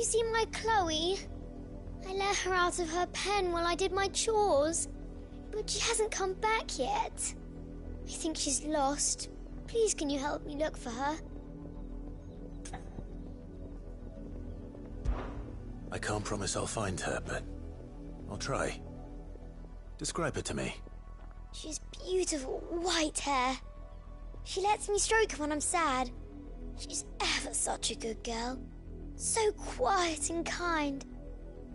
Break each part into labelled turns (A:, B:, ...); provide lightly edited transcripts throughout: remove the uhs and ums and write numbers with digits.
A: you seen my Chloe? I let her out of her pen while I did my chores, but she hasn't come back yet. I think she's lost. Please, can you help me look for her?
B: I can't promise I'll find her, but I'll try. Describe her to me.
A: She's beautiful white hair. She lets me stroke her when I'm sad. She's ever such a good girl. So quiet and kind.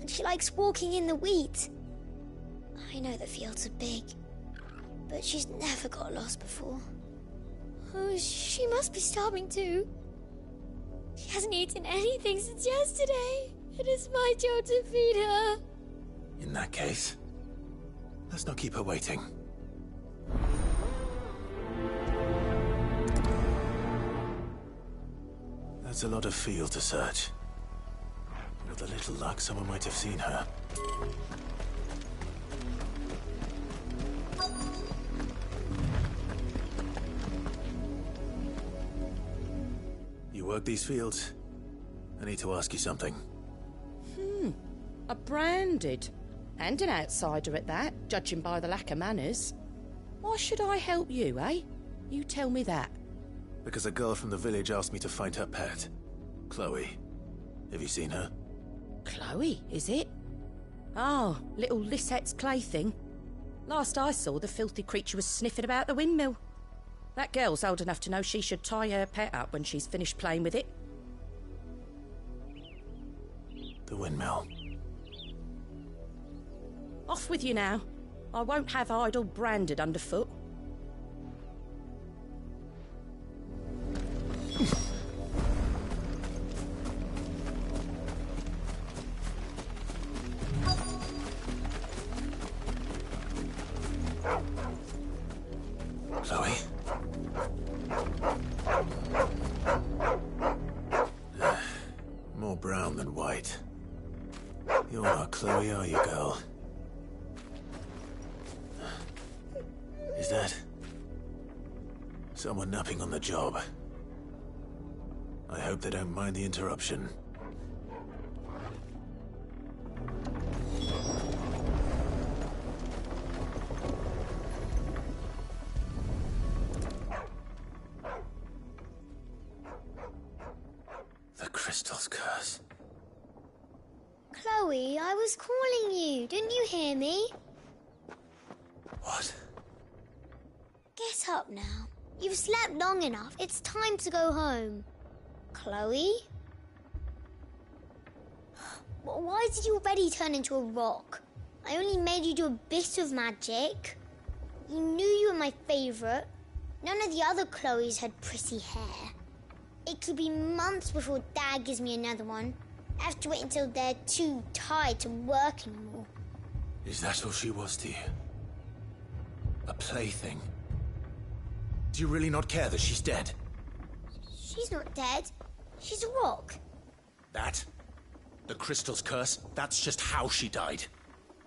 A: And she likes walking in the wheat. I know the fields are big, but she's never got lost before. Oh, she must be starving too. She hasn't eaten anything since yesterday. It is my job to feed her.
B: In that case, let's not keep her waiting. That's a lot of field to search. With a little luck, someone might have seen her. You work these fields? I need to ask you something.
C: A branded. And an outsider at that, judging by the lack of manners. Why should I help you, eh? You tell me that.
B: Because a girl from the village asked me to find her pet. Chloe. Have you seen her?
C: Chloe, is it? Oh, little Lisette's plaything. Last I saw, the filthy creature was sniffing about the windmill. That girl's old enough to know she should tie her pet up when she's finished playing with it.
B: The windmill.
C: Off with you now. I won't have idle branded underfoot.
B: Chloe? More brown than white. You're not Chloe, are you, girl? Is that someone napping on the job? I hope they don't mind the interruption. The crystal's curse.
A: Chloe, I was calling you. Didn't you hear me?
B: What?
A: Get up now. You've slept long enough. It's time to go home. Chloe? Why did you already turn into a rock? I only made you do a bit of magic. You knew you were my favourite. None of the other Chloes had pretty hair. It could be months before Dad gives me another one. I have to wait until they're too tired to work anymore.
B: Is that all she was to you? A plaything? Do you really not care that she's dead?
A: She's not dead. She's a rock.
B: That? The crystal's curse? That's just how she died.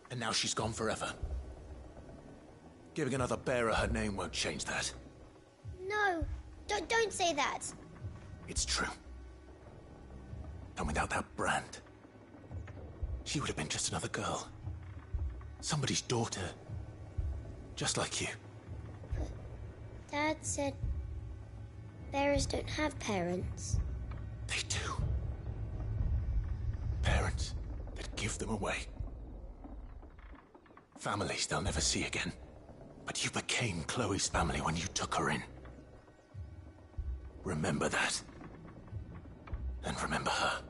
B: And now she's gone forever. Giving another bearer her name won't change that.
A: No, don't say that.
B: It's true. And without that brand, she would have been just another girl. Somebody's daughter. Just like you.
A: But Dad said bearers don't have parents.
B: They do. Parents that give them away. Families they'll never see again. But you became Chloe's family when you took her in. Remember that. And remember her.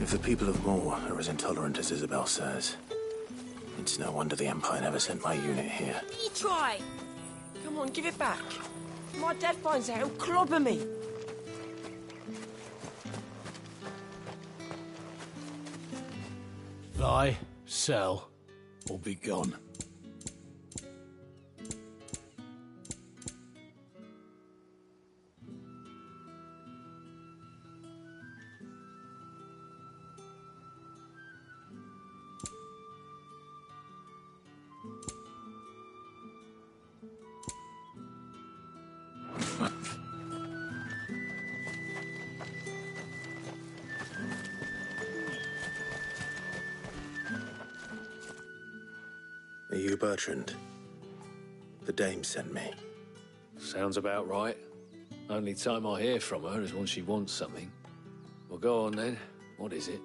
B: If the people of Moor are as intolerant as Isabel says, it's no wonder the Empire never sent my unit here.
D: You try. Come on, give it back. If my dad finds out, he'll clobber me.
E: Buy, sell, or be gone.
B: Are you Bertrand? The dame sent me.
E: Sounds about right. Only time I hear from her is when she wants something. Well, go on then. What is it?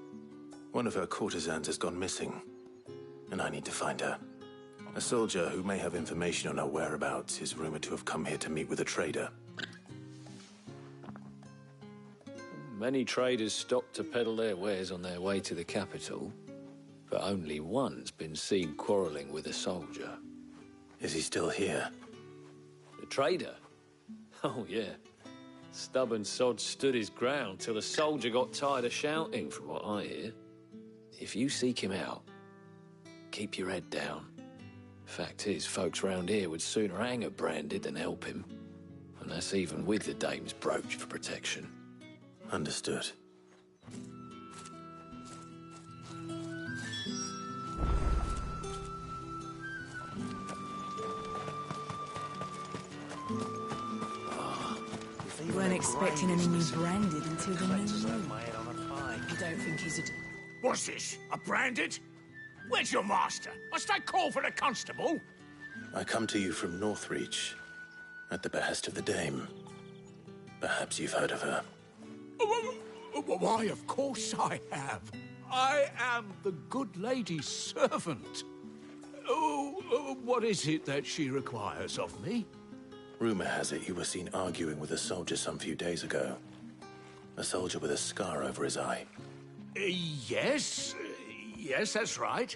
B: One of her courtesans has gone missing, and I need to find her. A soldier who may have information on her whereabouts is rumored to have come here to meet with a trader.
E: Many traders stop to peddle their wares on their way to the capital, but only one's been seen quarrelling with a soldier.
B: Is he still here?
E: The trader? Oh, yeah. Stubborn sod stood his ground till the soldier got tired of shouting, from what I hear. If you seek him out, keep your head down. Fact is, folks round here would sooner hang a branded than help him. And that's even with the dame's brooch for protection.
B: Understood.
F: You weren't expecting any new branded until the new moon.
D: You don't think he's a...
G: What's this? A branded? Where's your master? Must I call for the constable?
B: I come to you from Northreach, at the behest of the dame. Perhaps you've heard of her.
G: Why, of course I have. I am the good lady's servant. What is it that she requires of me?
B: Rumor has it you were seen arguing with a soldier some few days ago. A soldier with a scar over his eye.
G: Yes, that's right.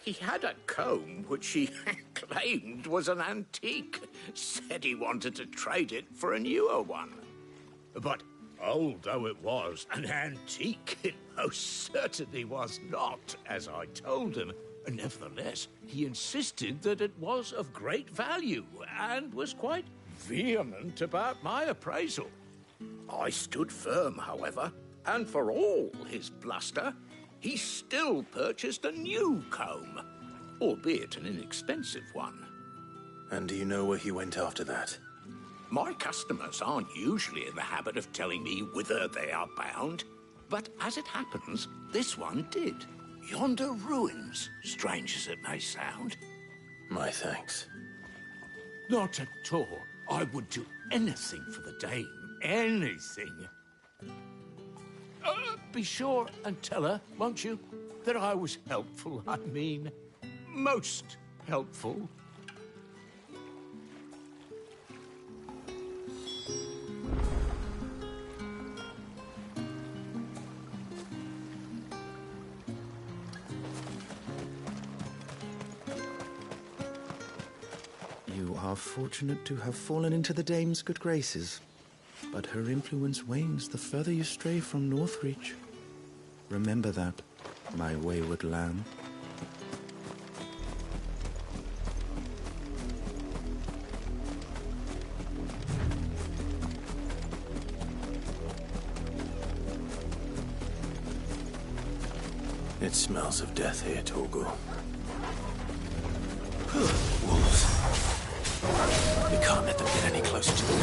G: He had a comb which he claimed was an antique. Said he wanted to trade it for a newer one. But old though it was, an antique it most certainly was not, as I told him. Nevertheless, he insisted that it was of great value and was quite vehement about my appraisal. I stood firm, however, and for all his bluster, he still purchased a new comb, albeit an inexpensive one.
B: And do you know where he went after that?
G: My customers aren't usually in the habit of telling me whither they are bound, but as it happens, this one did. Yonder ruins, strange as it may sound.
B: My thanks.
G: Not at all. I would do anything for the dame. Anything. Be sure and tell her, won't you, that I was helpful. I mean, most helpful.
H: You are fortunate to have fallen into the dame's good graces, but her influence wanes the further you stray from Northreach. Remember that, my wayward lamb.
B: It smells of death here, Torgal. Wolves. We can't let them get any closer to the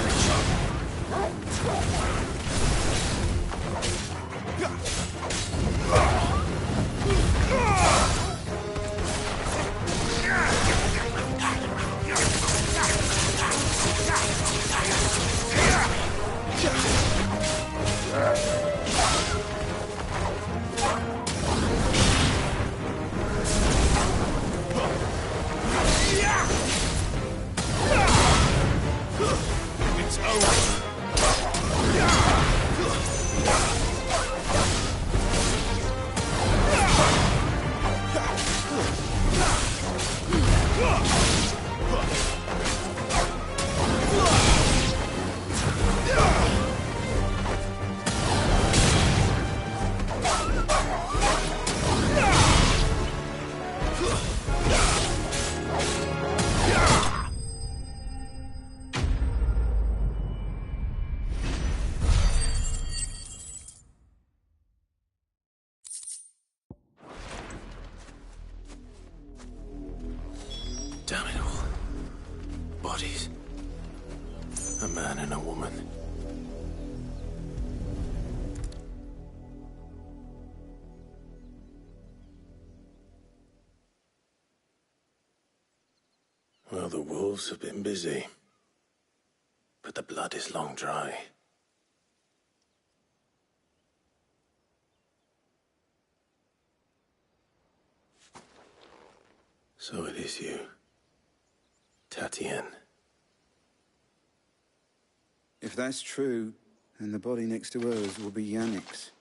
B: bodies. A man and a woman. Well, the wolves have been busy. But the blood is long dry. So it is you, Tatienne.
I: If that's true, then the body next to hers will be Yannick's.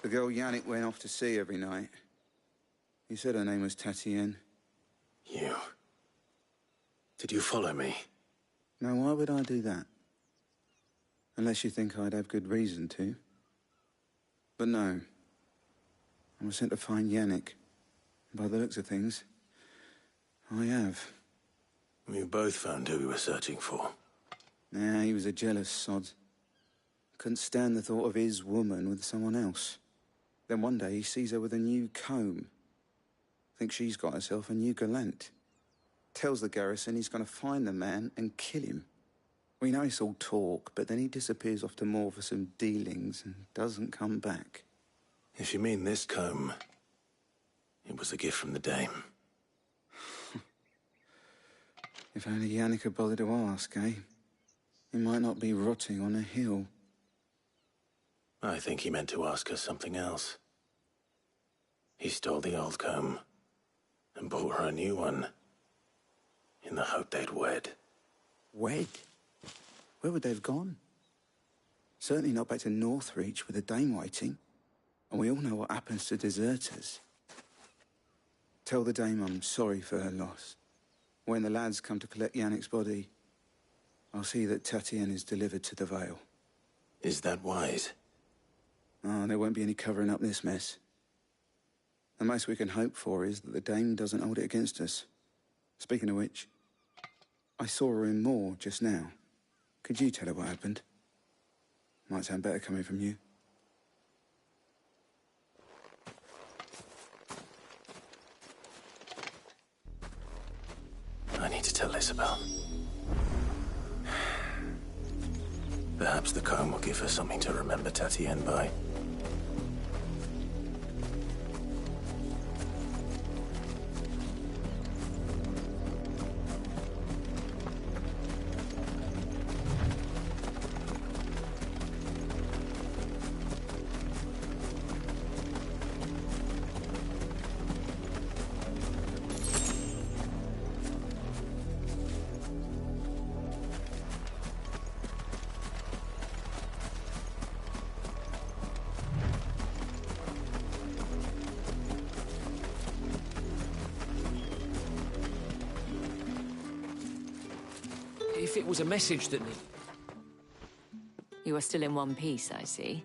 I: The girl Yannick went off to see every night. He said her name was Tatienne.
B: You... Did you follow me?
I: Now, why would I do that? Unless you think I'd have good reason to. But no. I was sent to find Yannick. By the looks of things, I have.
B: We both found who we were searching for.
I: Nah, he was a jealous sod. Couldn't stand the thought of his woman with someone else. Then one day he sees her with a new comb. Thinks she's got herself a new gallant. Tells the garrison he's going to find the man and kill him. We know it's all talk, but then he disappears off to Moor for some dealings and doesn't come back.
B: If you mean this comb, it was a gift from the dame.
I: If only Yannick had bothered to ask, eh? He might not be rotting on a hill.
B: I think he meant to ask her something else. He stole the old comb and bought her a new one in the hope they'd wed.
I: Wed? Where would they have gone? Certainly not back to Northreach with a dame waiting. And we all know what happens to deserters. Tell the dame I'm sorry for her loss. When the lads come to collect Yannick's body, I'll see that Tatienne is delivered to the Vale.
B: Is that wise?
I: Oh, there won't be any covering up this mess. The most we can hope for is that the dame doesn't hold it against us. Speaking of which, I saw her in Moor just now. Could you tell her what happened? Might sound better coming from you.
B: I need to tell Isabel. Perhaps the comb will give her something to remember Tatienne by.
D: If it was a message that...
F: You are still in one piece, I see.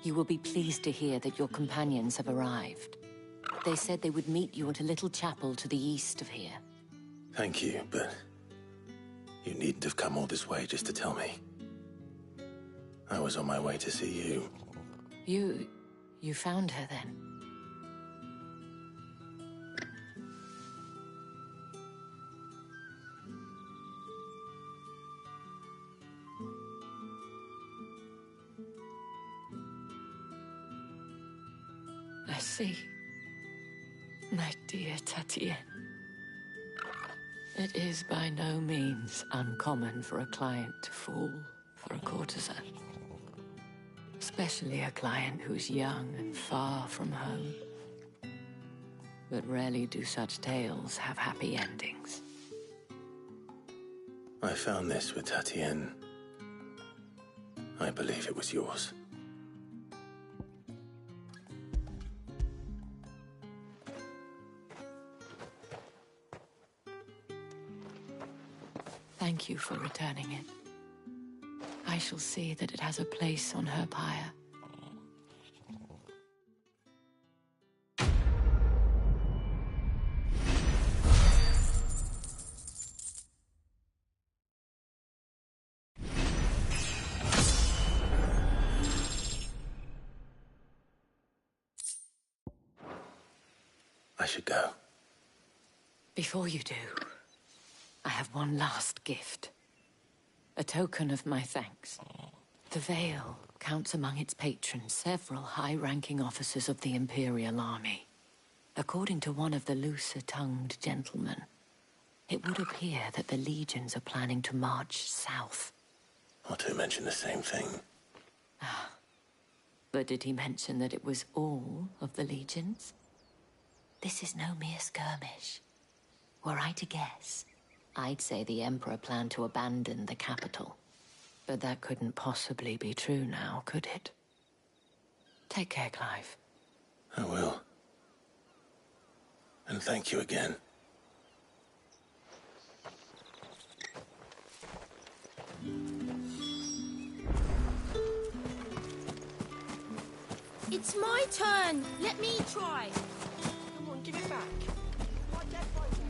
F: You will be pleased to hear that your companions have arrived. They said they would meet you at a little chapel to the east of here.
B: Thank you, but you needn't have come all this way just to tell me. I was on my way to see you.
F: You found her then? I see. My dear Tatienne. It is by no means uncommon for a client to fall for a courtesan. Especially a client who's young and far from home. But rarely do such tales have happy endings.
B: I found this with Tatienne. I believe it was yours.
F: Thank you for returning it. I shall see that it has a place on her pyre.
B: I should go.
F: Before you do, I have one last gift. A token of my thanks. The Vale counts among its patrons several high-ranking officers of the Imperial Army. According to one of the looser-tongued gentlemen, it would appear that the legions are planning to march south.
B: Or to mention the same thing.
F: But did he mention that it was all of the legions? This is no mere skirmish. Were I to guess, I'd say the Emperor planned to abandon the capital. But that couldn't possibly be true now, could it? Take care, Clive.
B: I will. And thank you again.
J: It's my turn. Let me try.
D: Come on, give it back. My dad finds out.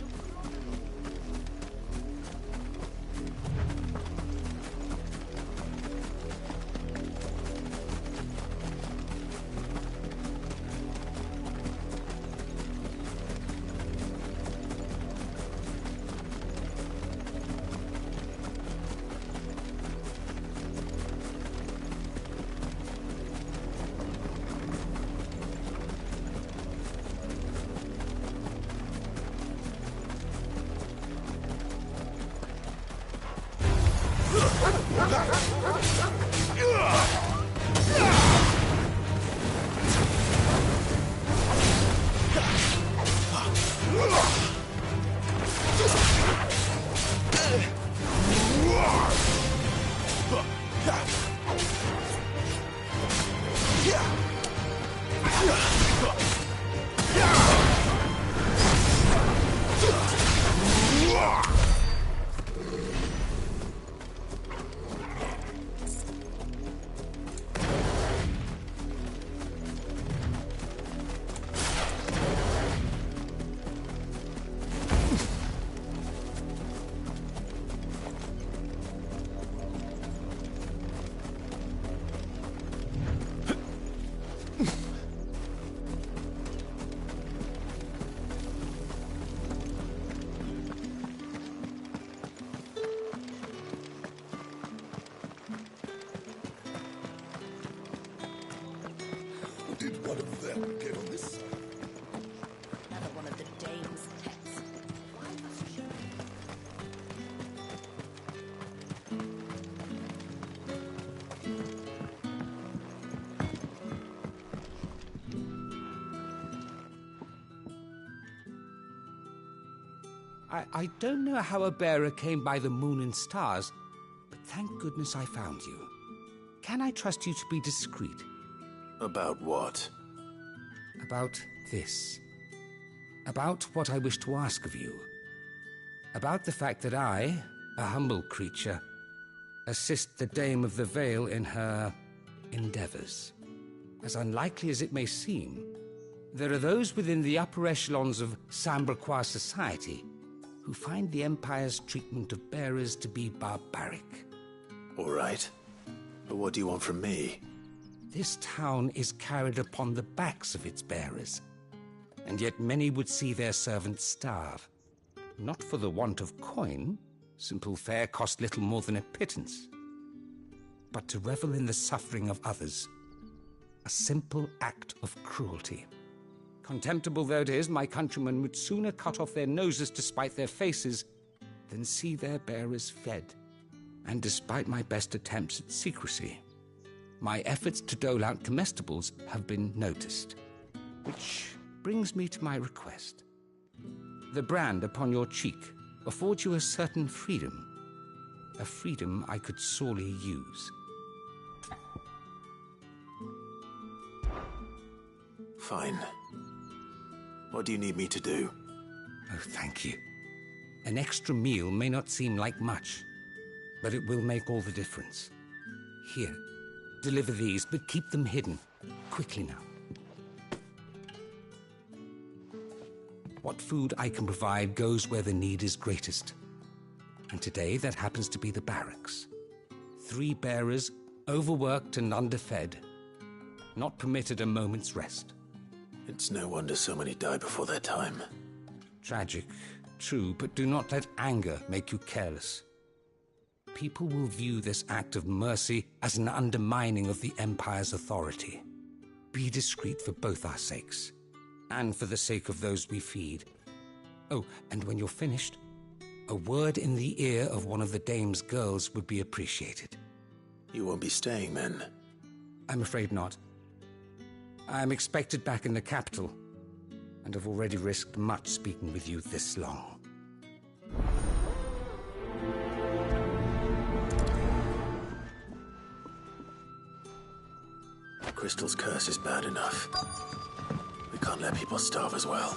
K: Did one of them get on this side?
C: Another one of the Dame's pets. Why must she?
L: I don't know how a bearer came by the moon and stars, but thank goodness I found you. Can I trust you to be discreet?
B: About what?
L: About this. About what I wish to ask of you. About the fact that I, a humble creature, assist the Dame of the Vale in her endeavors. As unlikely as it may seem, there are those within the upper echelons of Sambraquois society who find the Empire's treatment of bearers to be barbaric.
B: All right. But what do you want from me?
L: This town is carried upon the backs of its bearers, and yet many would see their servants starve. Not for the want of coin, simple fare cost little more than a pittance, but to revel in the suffering of others, a simple act of cruelty. Contemptible though it is, my countrymen would sooner cut off their noses to spite their faces than see their bearers fed. And despite my best attempts at secrecy, my efforts to dole out comestibles have been noticed. Which brings me to my request. The brand upon your cheek affords you a certain freedom. A freedom I could sorely use.
B: Fine. What do you need me to do?
L: Oh, thank you. An extra meal may not seem like much, but it will make all the difference. Here, deliver these, but keep them hidden. Quickly now. What food I can provide goes where the need is greatest. And today, that happens to be the barracks. 3 bearers, overworked and underfed, not permitted a moment's rest.
B: It's no wonder so many die before their time.
L: Tragic, true, but do not let anger make you careless. People will view this act of mercy as an undermining of the Empire's authority. Be discreet for both our sakes, and for the sake of those we feed. Oh, and when you're finished, a word in the ear of one of the dame's girls would be appreciated.
B: You won't be staying then?
L: I'm afraid not. I'm expected back in the capital, and have already risked much speaking with you this long.
B: Crystal's curse is bad enough. We can't let people starve as well.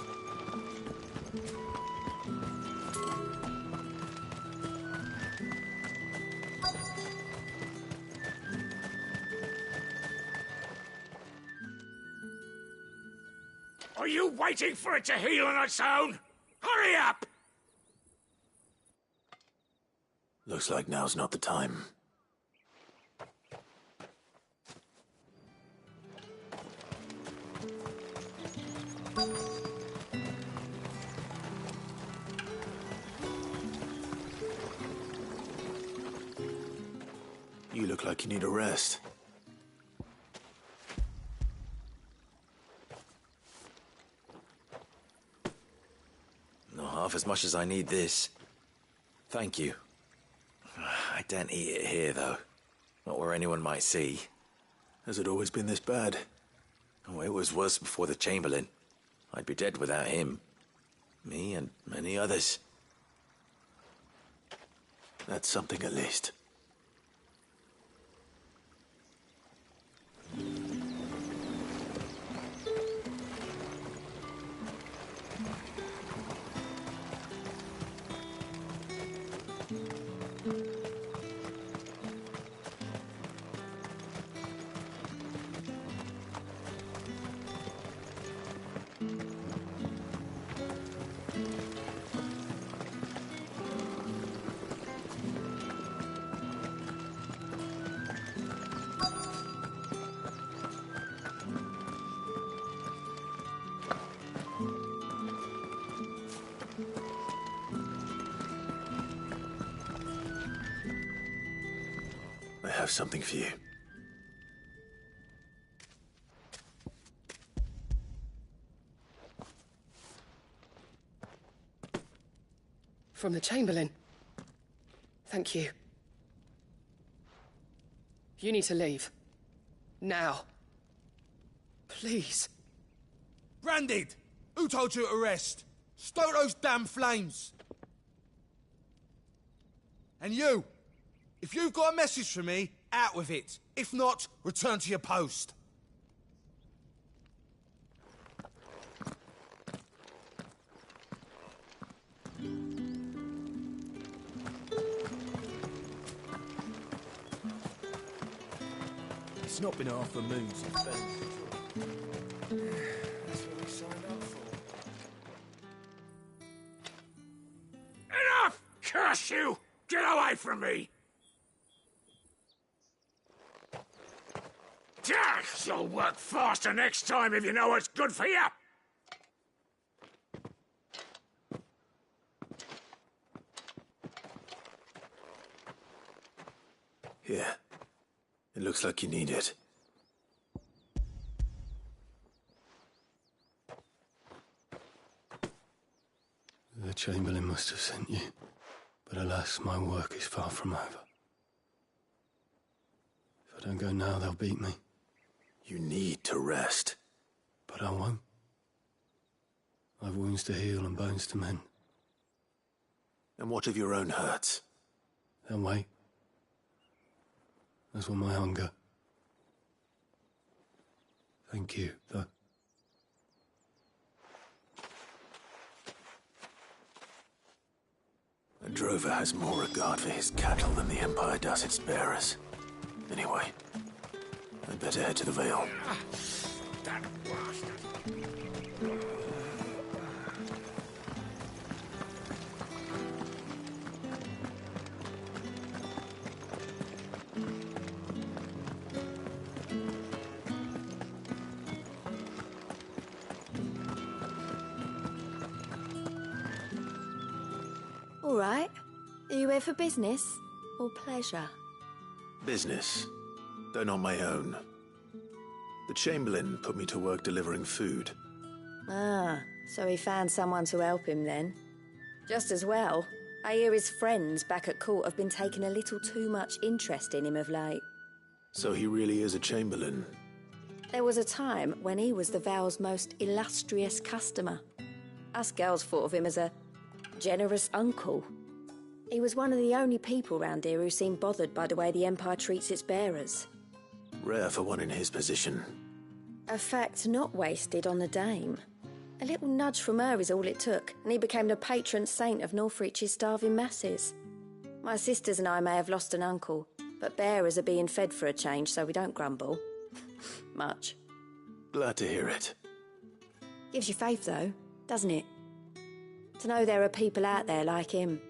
G: Are you waiting for it to heal on its own? Hurry up!
B: Looks like now's not the time. You look like you need a rest.
M: Not half as much as I need this. Thank you. I daren't eat it here, though. Not where anyone might see.
B: Has it always been this bad?
M: Oh, it was worse before the Chamberlain. I'd be dead without him. Me and many others.
B: That's something at least. I have something for you.
D: From the Chamberlain. Thank you. You need to leave. Now. Please.
N: Branded! Who told you to rest? Stoke those damn flames! And you! If you've got a message for me, out with it. If not, return to your post.
O: It's not been half a moon since Ben. That's what we signed up for.
G: Enough! Curse you! Get away from me! You'll work faster next time if you know what's good for you!
B: Here. It looks like you need it.
O: The Chamberlain must have sent you. But alas, my work is far from over. If I don't go now, they'll beat me.
B: You need to rest.
O: But I won't. I've wounds to heal and bones to mend.
B: And what of your own hurts?
O: They'll wait. As will my hunger. Thank you, though.
B: A drover has more regard for his cattle than the Empire does its bearers. Anyway, I'd better head to the Vale.
G: That bastard!
P: All right. Are you here for business or pleasure?
B: Business, though not my own. The Chamberlain put me to work delivering food.
P: Ah, so he found someone to help him then. Just as well. I hear his friends back at court have been taking a little too much interest in him of late.
B: So he really is a Chamberlain?
P: There was a time when he was the Vale's most illustrious customer. Us girls thought of him as a generous uncle. He was one of the only people round here who seemed bothered by the way the Empire treats its bearers.
B: Rare for one in his position.
P: A fact not wasted on the Dame. A little nudge from her is all it took, and he became the patron saint of Northreach's starving masses. My sisters and I may have lost an uncle, but bearers are being fed for a change, so we don't grumble. Much.
B: Glad to hear it.
P: Gives you faith, though, doesn't it? To know there are people out there like him.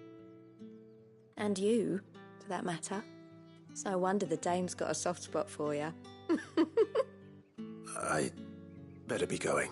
P: And you, for that matter. It's no wonder the Dame's got a soft spot for you.
B: I better be going.